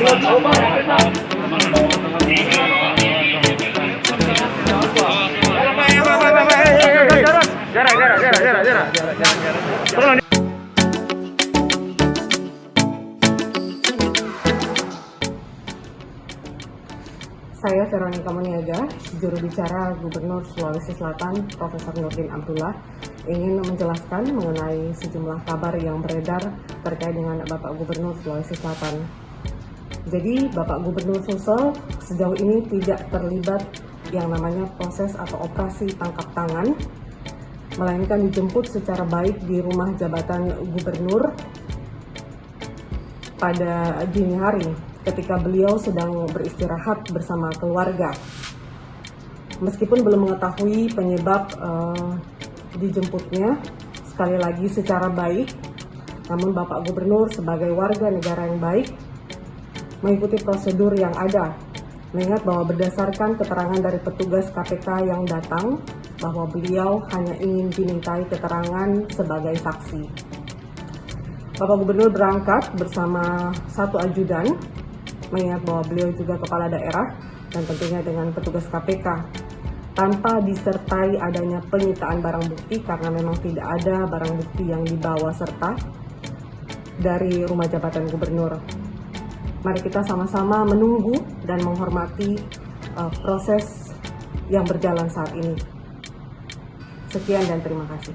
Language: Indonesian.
Saya Veronica Moniaga, juru bicara Gubernur Sulawesi Selatan, Profesor Nurdin Abdullah, ingin menjelaskan mengenai sejumlah kabar yang beredar terkait dengan Bapak Gubernur Sulawesi Selatan. Jadi, Bapak Gubernur Sulsel sejauh ini tidak terlibat yang namanya proses atau operasi tangkap tangan, melainkan dijemput secara baik di rumah jabatan gubernur pada dini hari ketika beliau sedang beristirahat bersama keluarga. Meskipun belum mengetahui penyebab dijemputnya, sekali lagi secara baik, namun Bapak Gubernur sebagai warga negara yang baik mengikuti prosedur yang ada, mengingat bahwa berdasarkan keterangan dari petugas KPK yang datang, bahwa beliau hanya ingin dimintai keterangan sebagai saksi. Bapak Gubernur berangkat bersama satu ajudan, mengingat bahwa beliau juga kepala daerah dan tentunya dengan petugas KPK, tanpa disertai adanya penyitaan barang bukti karena memang tidak ada barang bukti yang dibawa serta dari rumah jabatan gubernur. Mari kita sama-sama menunggu dan menghormati proses yang berjalan saat ini. Sekian dan terima kasih.